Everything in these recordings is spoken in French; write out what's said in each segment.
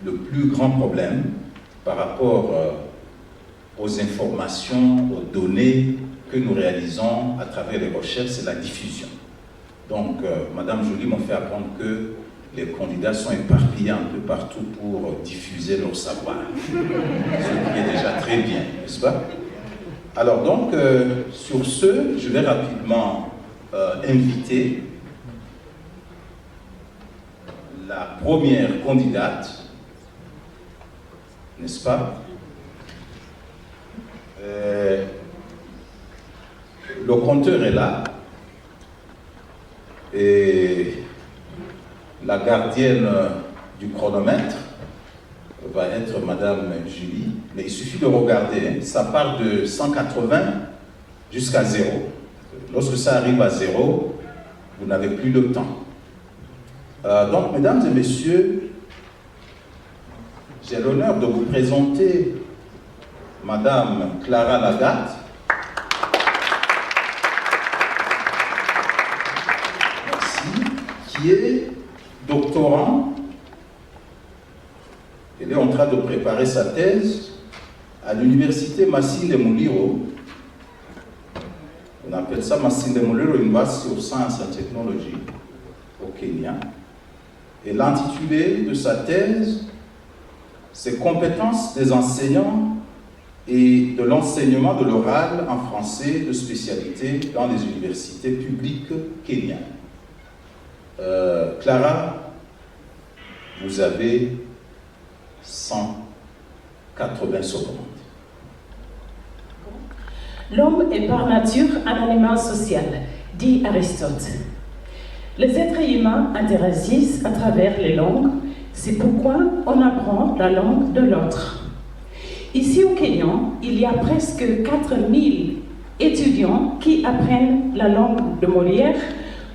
le plus grand problème par rapport aux informations, aux données que nous réalisons à travers les recherches, c'est la diffusion. Donc, Madame Joly m'a fait apprendre que les candidats sont éparpillés un peu partout pour diffuser leur savoir. Ce qui est déjà très bien, n'est-ce pas? Alors donc, sur ce, je vais rapidement inviter la première candidate, n'est-ce pas? Le compteur est là et la gardienne du chronomètre va être Madame Julie, mais il suffit de regarder, hein, ça part de 180 jusqu'à 0. Lorsque ça arrive à 0, vous n'avez plus le temps. Donc, mesdames et messieurs, j'ai l'honneur de vous présenter Madame Clara Lagat, qui est doctorant. Elle est en train de préparer sa thèse à l'université Masinde Muliro. On appelle ça Masinde Muliro University of Science and Technology au Kenya. Et l'intitulé de sa thèse, c'est Compétences des enseignants et de l'enseignement de l'oral en français de spécialité dans les universités publiques kenyanes. Clara, vous avez 180 secondes. L'homme est par nature un animal social, dit Aristote. Les êtres humains interagissent à travers les langues, c'est pourquoi on apprend la langue de l'autre. Ici au Kenya, il y a presque 4000 étudiants qui apprennent la langue de Molière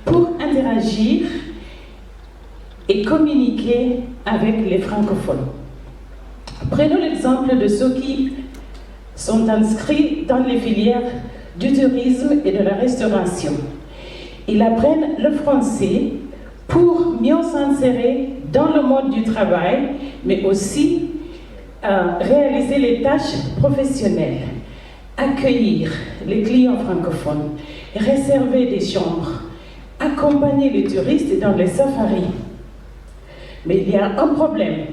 pour interagir et communiquer avec les francophones. Prenons l'exemple de ceux qui sont inscrits dans les filières du tourisme et de la restauration. Ils apprennent le français pour mieux s'insérer dans le monde du travail, mais aussi réaliser les tâches professionnelles, accueillir les clients francophones, réserver des chambres, accompagner les touristes dans les safaris. Mais il y a un problème.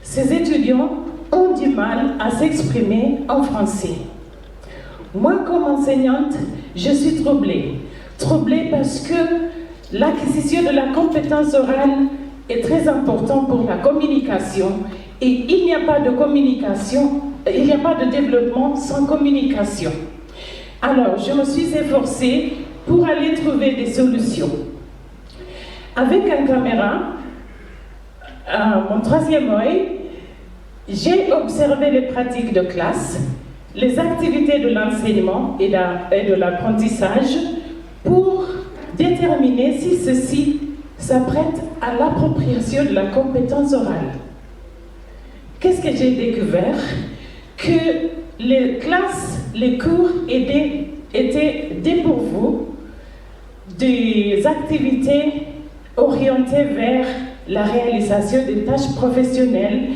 Ces étudiants ont du mal à s'exprimer en français. Moi, comme enseignante, je suis troublée. Troublée parce que l'acquisition de la compétence orale est très importante pour la communication et il n'y a pas de communication, il n'y a pas de développement sans communication. Alors, je me suis efforcée pour aller trouver des solutions. Avec une caméra, mon troisième œil, j'ai observé les pratiques de classe, les activités de l'enseignement et de l'apprentissage pour déterminer si ceci s'apprête à l'appropriation de la compétence orale. Qu'est-ce que j'ai découvert? Que les classes, les cours étaient dépourvus des activités orientées vers la réalisation des tâches professionnelles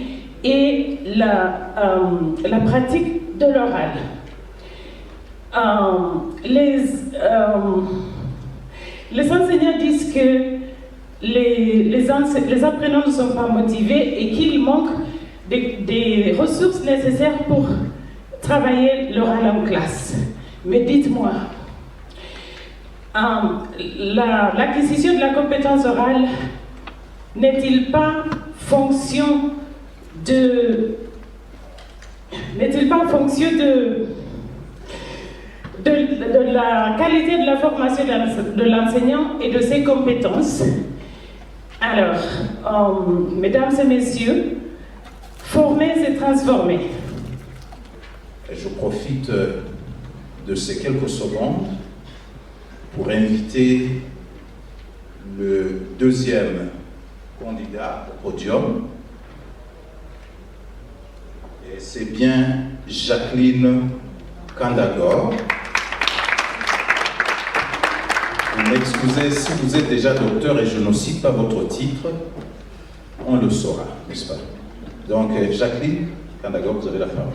et la pratique de l'oral. Les enseignants disent que les apprenants ne sont pas motivés et qu'il manque des ressources nécessaires pour travailler l'oral en classe. Mais dites-moi, l'acquisition de la compétence orale n'est-il pas fonction de la qualité de la formation de l'enseignant et de ses compétences? Alors, mesdames et messieurs, former, c'est transformer. Je profite de ces quelques secondes pour inviter le deuxième candidat au podium. Et c'est bien Jacqueline Kandagor. Vous m'excusez si vous êtes déjà docteur et je ne cite pas votre titre. on le saura, n'est-ce pas? Donc, Jacqueline Kandago, vous avez la parole.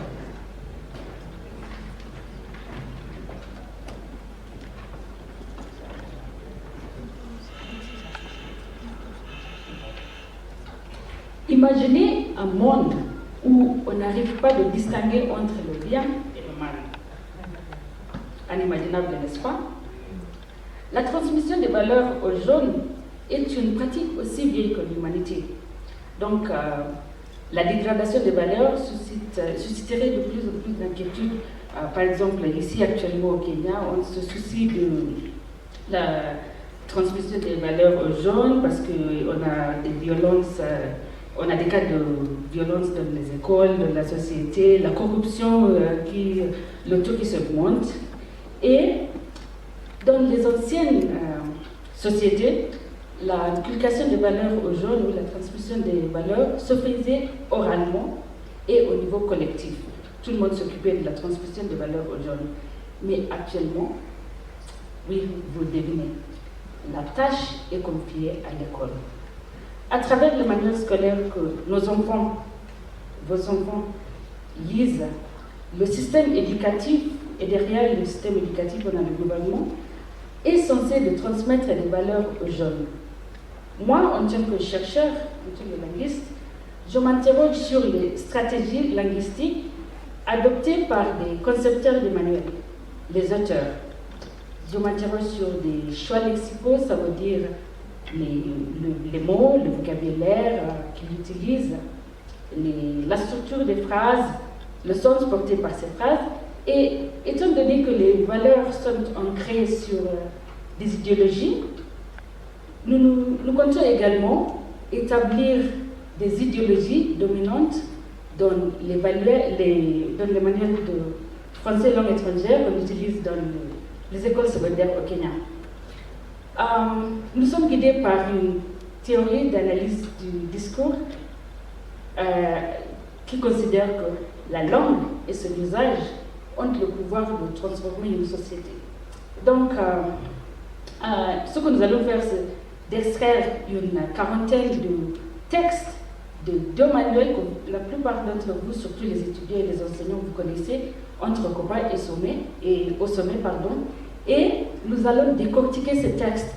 Imaginez un monde où on n'arrive pas à distinguer entre le bien et le mal. Inimaginable, n'est-ce pas? La transmission des valeurs aux jeunes est une pratique aussi vieille que l'humanité. Donc, la dégradation des valeurs susciterait de plus en plus d'inquiétudes. Par exemple, ici actuellement au Kenya, on se soucie de la transmission des valeurs aux jeunes parce qu'on a des violences. On a des cas de violence dans les écoles, dans la société, la corruption, le taux qui s'augmente. Et dans les anciennes sociétés, l'inculcation des valeurs aux jeunes ou la transmission des valeurs se faisait oralement et au niveau collectif. Tout le monde s'occupait de la transmission des valeurs aux jeunes. Mais actuellement, oui, vous devinez, la tâche est confiée à l'école. À travers les manuels scolaires que nos enfants, vos enfants, lisent, le système éducatif, et derrière le système éducatif, on a le gouvernement, est censé de transmettre des valeurs aux jeunes. Moi, en tant que chercheur, en tant que linguiste, je m'interroge sur les stratégies linguistiques adoptées par des concepteurs de manuels, les auteurs. Je m'interroge sur des choix lexicaux, ça veut dire les mots, le vocabulaire qu'ils utilisent, la structure des phrases, le sens porté par ces phrases. Et étant donné que les valeurs sont ancrées sur des idéologies, nous comptons également établir des idéologies dominantes dans les manuels de français langue étrangère qu'on utilise dans les écoles secondaires au Kenya. Nous sommes guidés par une théorie d'analyse du discours qui considère que la langue et son usage ont le pouvoir de transformer une société. Donc, ce que nous allons faire, c'est d'extraire une quarantaine de textes de 2 manuels que la plupart d'entre vous, surtout les étudiants et les enseignants, vous connaissez, entre Copa et au sommet, et nous allons décortiquer ces textes,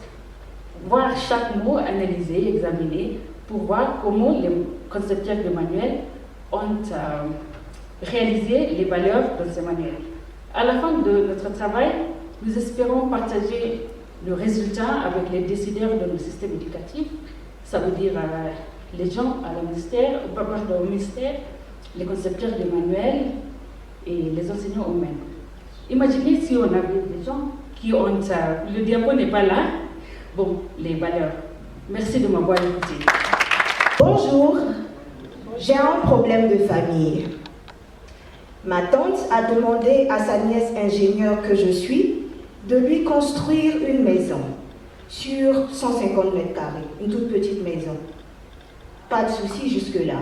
voir chaque mot, analyser, examiner, pour voir comment les concepteurs de manuels ont réalisé les valeurs dans ces manuels. À la fin de notre travail, nous espérons partager le résultat avec les décideurs de nos systèmes éducatifs, ça veut dire les gens au ministère, les concepteurs de manuels et les enseignants eux-mêmes. Imaginez si on avait des gens qui ont... le diapo n'est pas là. Bon, les valeurs. Merci de m'avoir écouté. Bonjour, j'ai un problème de famille. Ma tante a demandé à sa nièce ingénieure que je suis de lui construire une maison sur 150 mètres carrés, une toute petite maison. Pas de souci jusque-là.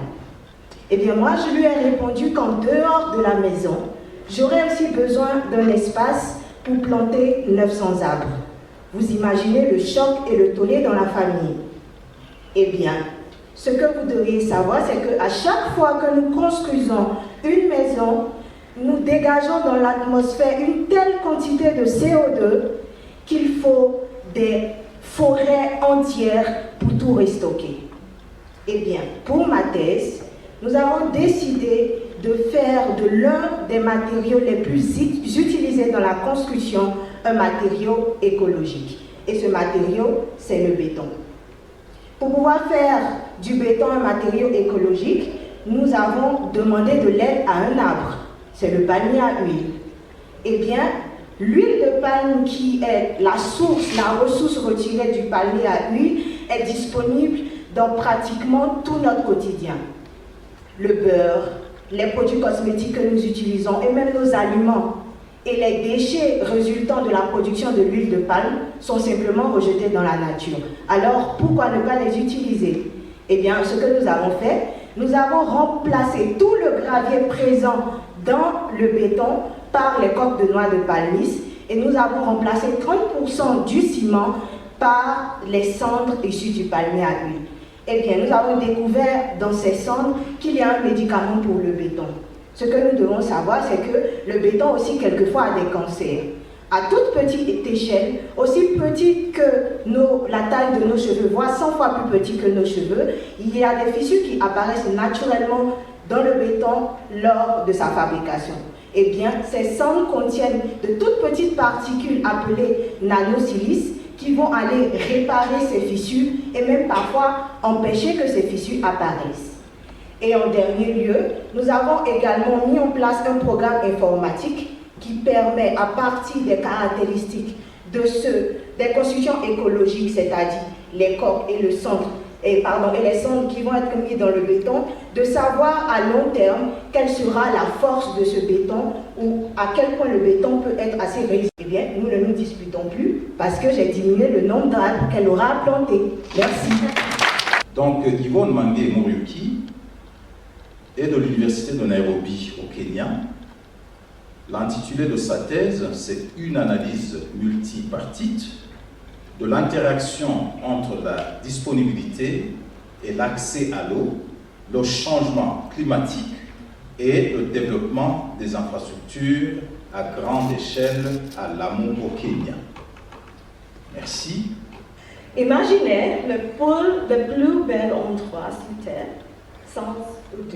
Eh bien moi, je lui ai répondu qu'en dehors de la maison, j'aurais aussi besoin d'un espace pour planter 900 arbres. Vous imaginez le choc et le tollé dans la famille. Eh bien, ce que vous devriez savoir, c'est qu'à chaque fois que nous construisons une maison, nous dégageons dans l'atmosphère une telle quantité de CO2 qu'il faut des forêts entières pour tout restocker. Eh bien, pour ma thèse, nous avons décidé de faire de l'un des matériaux les plus utilisés dans la construction un matériau écologique. Et ce matériau, c'est le béton. Pour pouvoir faire du béton un matériau écologique, nous avons demandé de l'aide à un arbre. C'est le palmier à huile. Eh bien, l'huile de palme qui est la ressource retirée du palmier à huile est disponible dans pratiquement tout notre quotidien. Le beurre, les produits cosmétiques que nous utilisons et même nos aliments et les déchets résultant de la production de l'huile de palme sont simplement rejetés dans la nature. Alors, pourquoi ne pas les utiliser? Eh bien, ce que nous avons fait, nous avons remplacé tout le gravier présent dans le béton par les coques de noix de palmiste et nous avons remplacé 30% du ciment par les cendres issues du palmier à huile. Eh bien, nous avons découvert dans ces cendres qu'il y a un médicament pour le béton. Ce que nous devons savoir, c'est que le béton aussi, quelquefois, a des cancers. À toute petite échelle, aussi petite que la taille de nos cheveux, voire 100 fois plus petit que nos cheveux, il y a des fissures qui apparaissent naturellement dans le béton lors de sa fabrication. Eh bien, ces cendres contiennent de toutes petites particules appelées nanosilices qui vont aller réparer ces fissures et même parfois empêcher que ces fissures apparaissent. Et en dernier lieu, nous avons également mis en place un programme informatique qui permet, à partir des caractéristiques des constructions écologiques, c'est-à-dire les coques et le centre, et les cendres qui vont être mis dans le béton, de savoir à long terme quelle sera la force de ce béton ou à quel point le béton peut être assez résistant. Eh bien, nous ne nous disputons plus parce que j'ai diminué le nombre d'arbres qu'elle aura plantés. Merci. Donc, Yvonne Mange Muriuki est de l'Université de Nairobi au Kenya. L'intitulé de sa thèse, c'est une analyse multipartite de l'interaction entre la disponibilité et l'accès à l'eau, le changement climatique et le développement des infrastructures à grande échelle à Lamu au Kenya. Merci. Imaginez le pôle le plus bel endroit sur Terre, sans doute.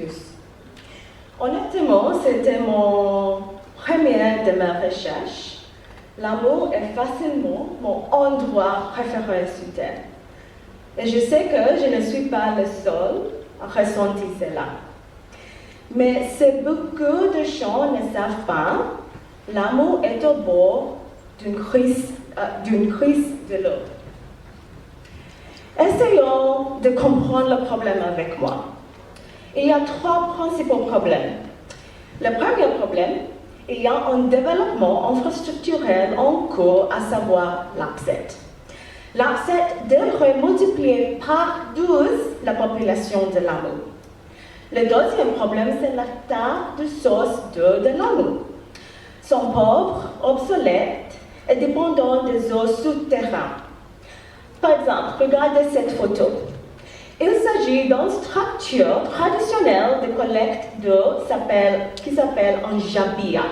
Honnêtement, c'était mon premier de ma recherche. L'amour est facilement mon endroit préféré sur Terre. Et je sais que je ne suis pas le seul à ressentir cela. Mais ce que beaucoup de gens ne savent pas, l'amour est au bord d'une crise de l'eau. Essayons de comprendre le problème avec moi. Il y a trois principaux problèmes. Le premier problème, il y a un développement infrastructurel en cours, à savoir l'ACCET. L'ACCET devrait multiplier par 12 la population de Lamu. Le deuxième problème, c'est la taille de source d'eau de Lamu. Sont pauvres, obsolètes et dépendants des eaux souterraines. Par exemple, regardez cette photo. Il s'agit d'une structure traditionnelle de collecte d'eau qui s'appelle un jabia.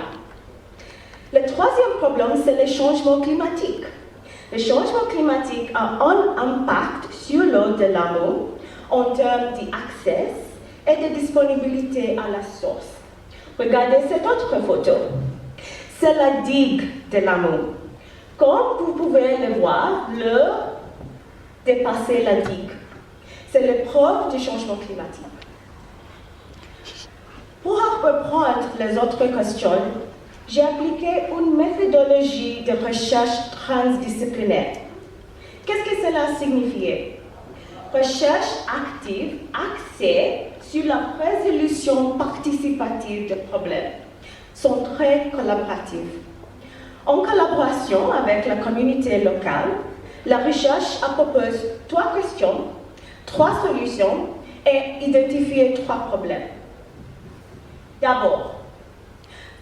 Le troisième problème, c'est le changement climatique. Le changement climatique a un impact sur l'eau de Lamu en termes d'accès et de disponibilité à la source. Regardez cette autre photo. C'est la digue de Lamu. Comme vous pouvez le voir, l'eau dépasse la digue. C'est l'épreuve du changement climatique. Pour reprendre les autres questions, j'ai appliqué une méthodologie de recherche transdisciplinaire. Qu'est-ce que cela signifie? Recherche active axée sur la résolution participative des problèmes. Sont très collaboratives. En collaboration avec la communauté locale, la recherche propose 3 questions, 3 solutions et identifier 3 problèmes. D'abord,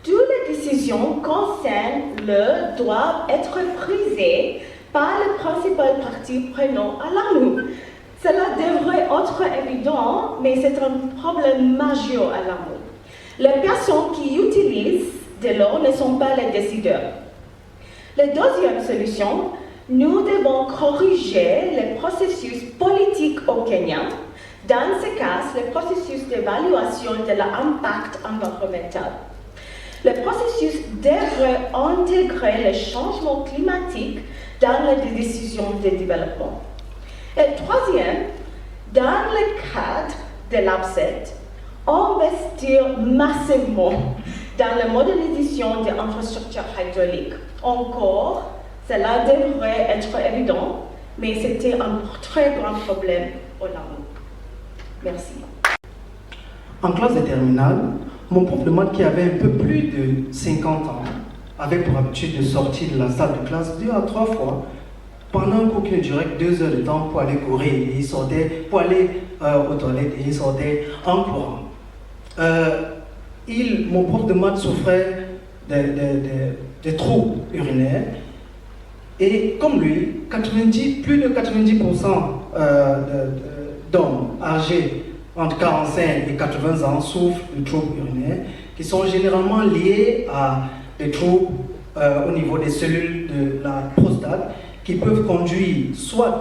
toutes les décisions concernant l'eau doivent être prises par les principales parties prenantes à Lamu. Cela devrait être évident, mais c'est un problème majeur à Lamu. Les personnes qui utilisent de l'eau ne sont pas les décideurs. La deuxième solution, nous devons corriger les processus politiques au Kenya. Dans ce cas, le processus d'évaluation de l'impact environnemental. Le processus devrait intégrer le changement climatique dans les décisions de développement. Et troisième, dans le cadre de l'ACCET, investir massivement dans la modernisation des infrastructures hydrauliques. Encore, cela devrait être évident, mais c'était un très grand problème au Lamu. Merci. En classe de terminale, mon prof de maths qui avait un peu plus de 50 ans avait pour habitude de sortir de la salle de classe 2 à 3 fois pendant un cours qui durait 2 heures de temps pour aller courir. Et il sortait pour aller aux toilettes et il sortait en courant. Mon prof de maths souffrait de troubles urinaires et comme lui, plus de 90% d'hommes âgés entre 45 et 80 ans souffrent de troubles urinaires qui sont généralement liés à des troubles au niveau des cellules de la prostate qui peuvent conduire soit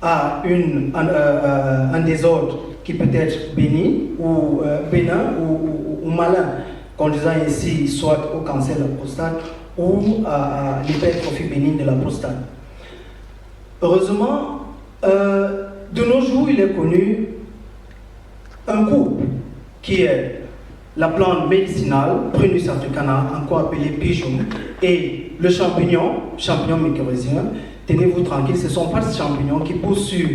à un désordre qui peut être bénin ou malin, conduisant ici soit au cancer de la prostate ou à l'hypertrophie bénigne de la prostate. Heureusement, de nos jours, il est connu un couple qui est la plante médicinale Prunus africana, encore appelée pigeon, et le champignon mycorrhizien. Tenez-vous tranquille, ce ne sont pas ces champignons qui poussent sur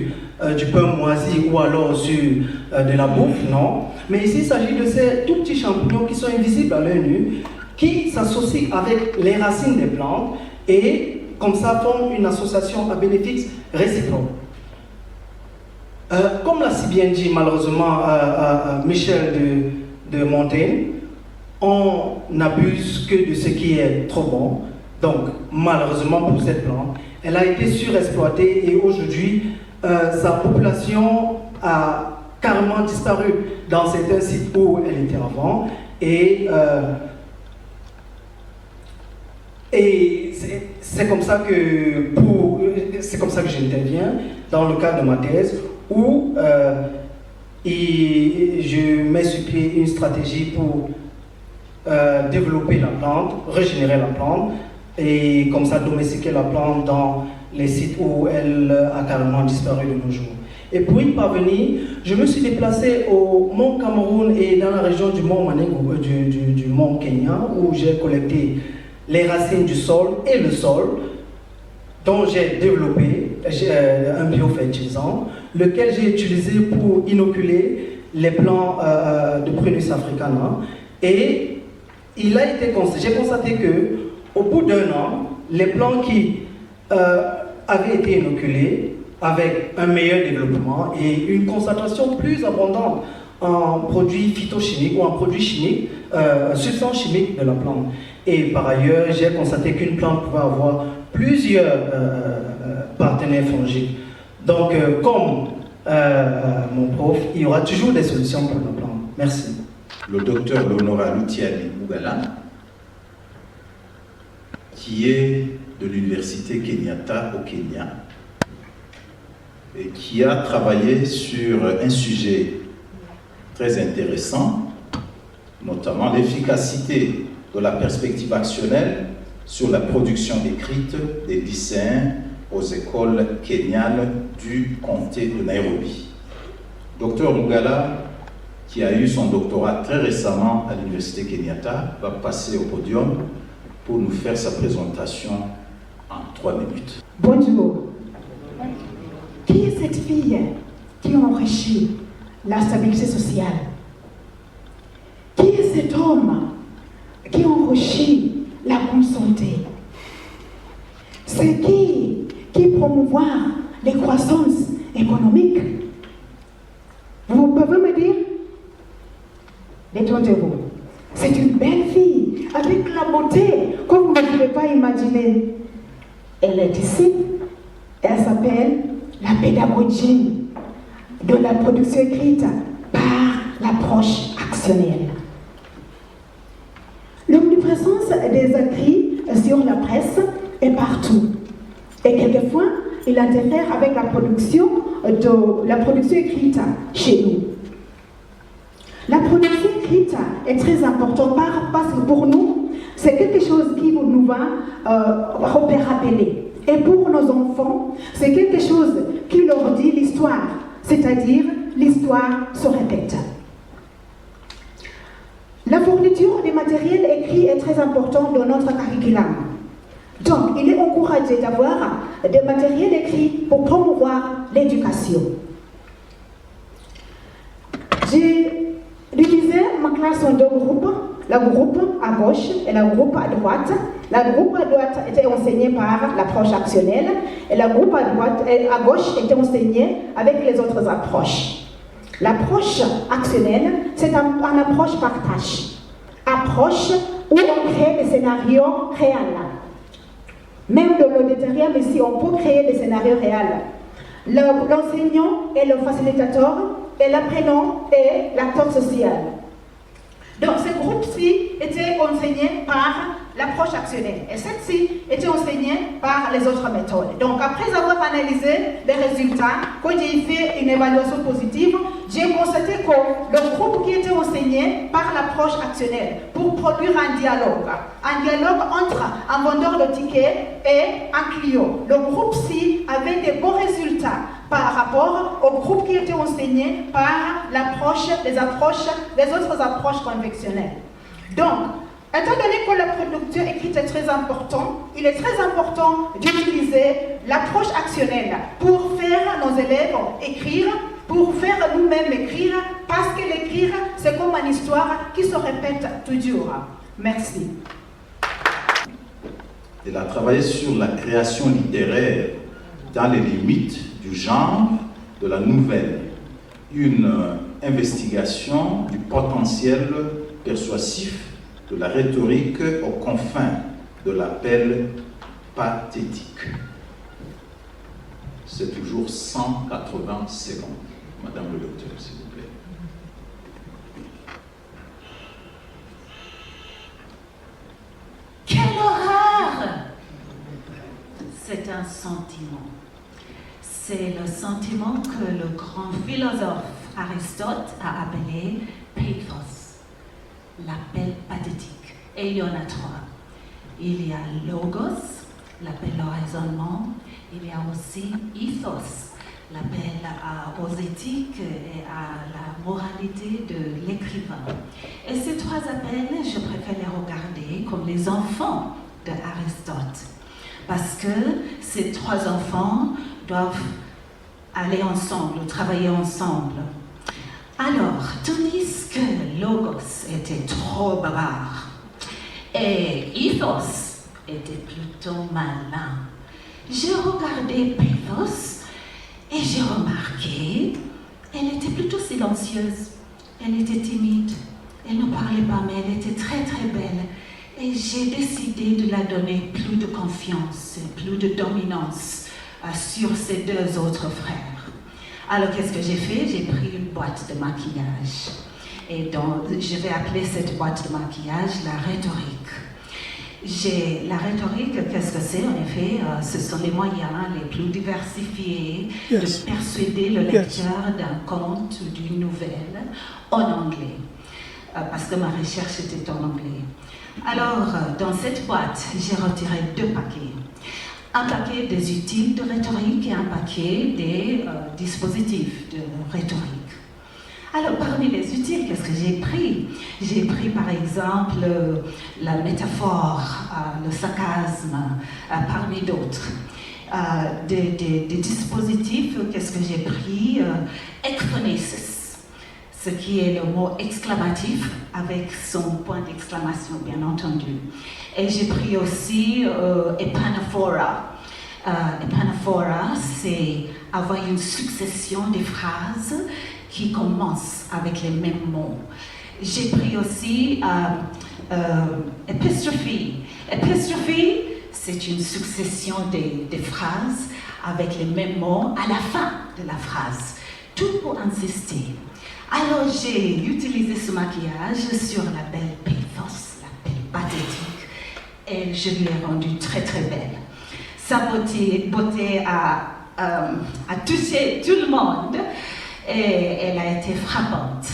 du pain moisi ou alors sur de la bouffe, non. Mais ici, il s'agit de ces tout petits champignons qui sont invisibles à l'œil nu, qui s'associent avec les racines des plantes et comme ça forment une association à bénéfice réciproque. Comme l'a si bien dit malheureusement Michel de Montaigne, on n'abuse que de ce qui est trop bon. Donc malheureusement pour cette plante, elle a été surexploitée et aujourd'hui sa population a carrément disparu dans certains sites où elle était avant et c'est comme ça que j'interviens dans le cadre de ma thèse où je mets sur pied une stratégie pour développer la plante, régénérer la plante et comme ça domestiquer la plante dans les sites où elle a carrément disparu de nos jours. Et pour y parvenir, je me suis déplacé au Mont Cameroun et dans la région du Mont Manego, du Mont Kenya, où j'ai collecté les racines du sol et le sol, dont j'ai développé un biofertilisant, lequel j'ai utilisé pour inoculer les plants de Prunus africana. Et j'ai constaté qu'au bout d'un an, les plants qui avaient été inoculés avec un meilleur développement et une concentration plus abondante en produits phytochimiques ou en produits chimiques, substances chimiques de la plante. Et par ailleurs, j'ai constaté qu'une plante pouvait avoir plusieurs partenaires fongiques. Donc, comme mon prof, il y aura toujours des solutions pour la plante. Merci. Le docteur Leonora Lutiani Mugala, qui est de l'université Kenyatta au Kenya, et qui a travaillé sur un sujet très intéressant, notamment l'efficacité de la perspective actionnelle sur la production écrite des lycéens aux écoles kenyanes du comté de Nairobi. Dr Mugala, qui a eu son doctorat très récemment à l'université Kenyatta, va passer au podium pour nous faire sa présentation en 3 minutes. Bonjour. Qui est cette fille qui enrichit la stabilité sociale? Qui est cet homme qui enrichit la bonne santé? C'est qui promouvoit les croissances économiques? Vous pouvez me dire? Détendez-vous. C'est une belle fille, avec la beauté que vous ne pouvez pas imaginer. Elle est ici. Elle s'appelle la pédagogie de la production écrite par l'approche actionnelle. L'omniprésence des écrits sur la presse est partout. Et quelquefois, il interfère avec la production écrite chez nous. La production écrite est très importante parce que pour nous, c'est quelque chose qui nous va rappeler. Et pour nos enfants, c'est quelque chose qui leur dit l'histoire, c'est-à-dire l'histoire se répète. La fourniture des matériels écrits est très importante dans notre curriculum. Donc, il est encouragé d'avoir des matériels écrits pour promouvoir l'éducation. J'ai divisé ma classe en 2 groupes, le groupe à gauche et le groupe à droite. Le groupe à droite était enseigné par l'approche actionnelle et le groupe à gauche était enseigné avec les autres approches. L'approche actionnelle, c'est une approche par tâche. Approche où on crée des scénarios réels. Même dans l'auditorium ici, on peut créer des scénarios réels. L'enseignant est le facilitateur et l'apprenant est l'acteur social. Donc, ce groupe-ci était enseigné par l'approche actionnelle et cette-ci était enseignée par les autres méthodes. Donc, après avoir analysé les résultats, quand j'ai fait une évaluation positive, j'ai constaté que le groupe qui était enseigné par l'approche actionnelle pour produire un dialogue entre un vendeur de tickets et un client. Le groupe-ci avait des bons résultats par rapport au groupe qui était enseigné par les autres approches conventionnelles. Donc, étant donné que la production écrite est très importante, il est très important d'utiliser l'approche actionnelle pour faire nos élèves écrire, pour faire nous-mêmes écrire, parce que l'écrire, c'est comme une histoire qui se répète toujours. Merci. Elle a travaillé sur la création littéraire dans les limites du genre de la nouvelle, une investigation du potentiel persuasif de la rhétorique aux confins de l'appel pathétique. C'est toujours 180 secondes. Madame le docteur, s'il vous plaît. Quelle horreur! C'est un sentiment. C'est le sentiment que le grand philosophe Aristote a appelé pathos, l'appel pathétique. Et il y en a trois. Il y a logos, l'appel au raisonnement. Il y a aussi ethos, l'appel aux éthiques et à la moralité de l'écrivain. Et ces trois appels, je préfère les regarder comme les enfants d'Aristote. Parce que ces trois enfants doivent aller ensemble, travailler ensemble. Alors, tandis que Logos était trop bavard et Ethos était plutôt malin, j'ai regardé Pathos et j'ai remarqué qu'elle était plutôt silencieuse, elle était timide, elle ne parlait pas, mais elle était très très belle. Et j'ai décidé de la donner plus de confiance et plus de dominance sur ses deux autres frères. Alors qu'est-ce que j'ai fait? J'ai pris une boîte de maquillage. Et donc, je vais appeler cette boîte de maquillage la rhétorique. La rhétorique, qu'est-ce que c'est? En effet, ce sont les moyens les plus diversifiés de persuader le lecteur d'un conte ou d'une nouvelle en anglais. Parce que ma recherche était en anglais. Alors, dans cette boîte, j'ai retiré deux paquets. Un paquet des utiles de rhétorique et un paquet des dispositifs de rhétorique. Alors, parmi les utiles, qu'est-ce que j'ai pris? J'ai pris, par exemple, la métaphore, le sarcasme, parmi d'autres. Des dispositifs, qu'est-ce que j'ai pris? Ekphronesis, ce qui est le mot exclamatif avec son point d'exclamation, bien entendu. Et j'ai pris aussi epanaphora. Epanaphora, c'est avoir une succession de phrases qui commencent avec les mêmes mots. J'ai pris aussi epistrophe. Epistrophe, c'est une succession de phrases avec les mêmes mots à la fin de la phrase. Tout pour insister. Alors j'ai utilisé ce maquillage sur la belle pathos, la belle pathétique, et je lui ai rendue très très belle. Sa beauté a touché tout le monde et elle a été frappante.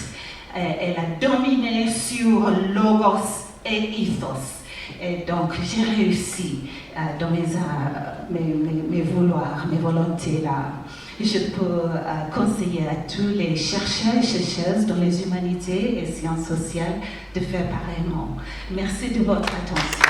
Elle a dominé sur logos et ethos. Et donc j'ai réussi dans mes vouloirs, mes volontés là. Je peux conseiller à tous les chercheurs et chercheuses dans les humanités et sciences sociales de faire pareillement. Merci de votre attention.